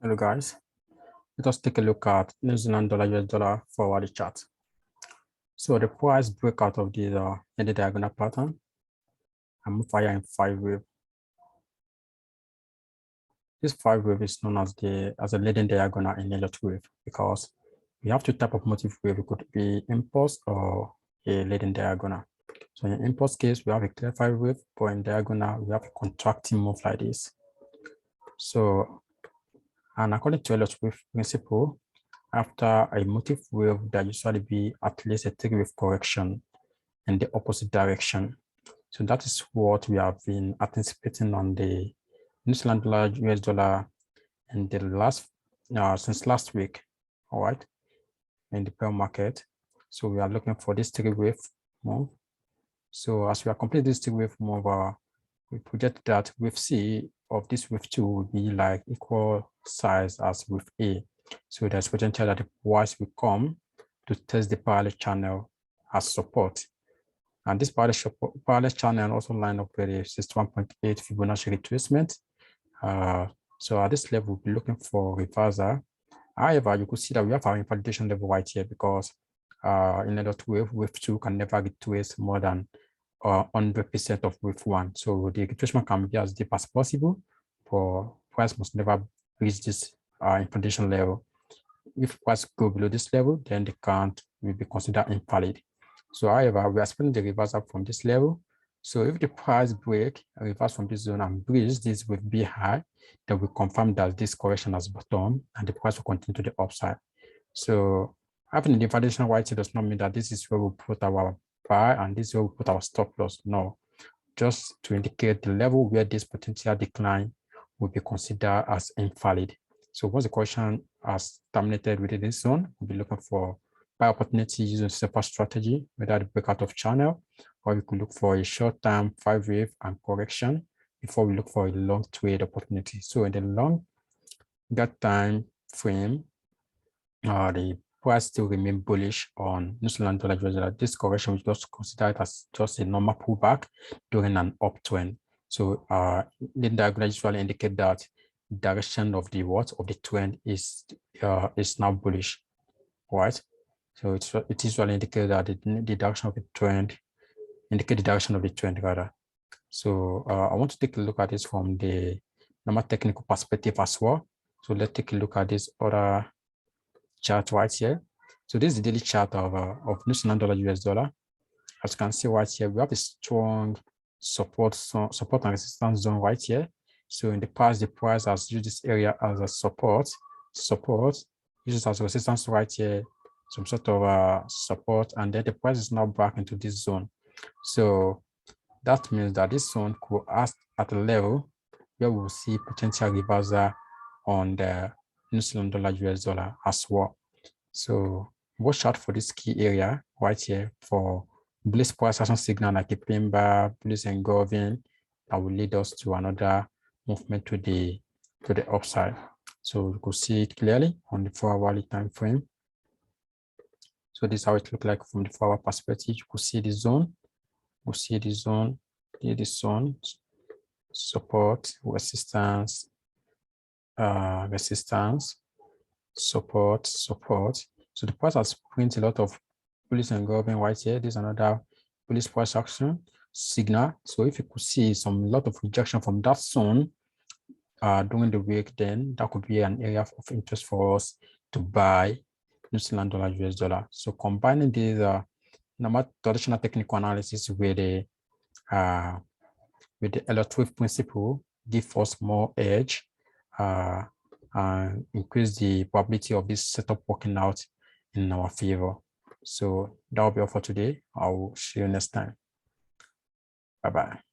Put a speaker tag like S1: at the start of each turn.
S1: Hello guys, let us take a look at New Zealand dollar US dollar forward chart. So the price break out of this in the diagonal pattern and move higher in 5-wave. This 5-wave is known as a leading diagonal in Elliott wave because we have two types of motive wave. It could be impulse or a leading diagonal. So in impulse case, we have a clear 5-wave, but in diagonal, we have a contracting move like this. So, and according to Elliott wave principle, after a motive wave, there usually be at least a 3-wave correction in the opposite direction. So that is what we have been anticipating on the New Zealand dollar US dollar in the since last week, all right, in the bear market. So we are looking for this 3-wave move. So as we are completing this 3-wave move, we project that wave C of this wave 2 will be like equal size as wave A. So there's potential that the price will come to test the parallel channel as support. And this parallel channel also line up with a 61.8 Fibonacci retracement. So at this level, we'll be looking for reversal. However, you could see that we have our invalidation level right here because in order to wave 2 can never retrace more than 100% of wave 1. So the retracement can be as deep as possible, but price must never reach this invalidation level. If price go below this level, then the count will be considered invalid. So however, we are expecting the reversal from this level. So if the price break and reverse from this zone and bridge this with B high, then we confirm that this correction has bottomed and the price will continue to the upside. So having the invalidation right here does not mean that this is where we put our buy and this is where we put our stop loss. No, just to indicate the level where this potential decline will be considered as invalid. So once the correction has terminated within this zone, we'll be looking for buy opportunity using separate strategy, whether the breakout of channel, or we could look for a short-term 5-wave and correction before we look for a long trade opportunity. So in the long that time frame, the price still remain bullish on New Zealand dollar US dollar. This correction we just consider it as just a normal pullback during an uptrend. So the diagram usually indicate that direction of the trend is now bullish, right? So it usually indicates that the direction of the trend indicate the direction of the trend rather. So I want to take a look at this from the normal technical perspective as well. So let's take a look at this other chart right here. So this is the daily chart of New Zealand dollar US dollar. As you can see right here, we have a strong support and resistance zone right here. So in the past, the price has used this area as a support, uses as a resistance right here, some sort of support, and then the price is now back into this zone. So that means that this zone could act at a level where we will see potential reversal on the New Zealand dollar US dollar as well. So watch out for this key area right here for bullish price action signal like a pin bar, bullish engulfing that will lead us to another movement to the upside. So you could see it clearly on the 4-hourly time frame. So this is how it looks like from the 4-hour perspective. You could see the zone. You see the zone, here the zone, support, resistance, support. So the price has printed a lot of bullish engulfing right here. This is another bullish price action signal. So if you could see lot of rejection from that zone during the week, then that could be an area of interest for us to buy New Zealand dollar US dollar. So combining these normal traditional technical analysis with the Elliott wave principle give us more edge and increase the probability of this setup working out in our favor. So that will be all for today. I will see you next time. Bye-bye.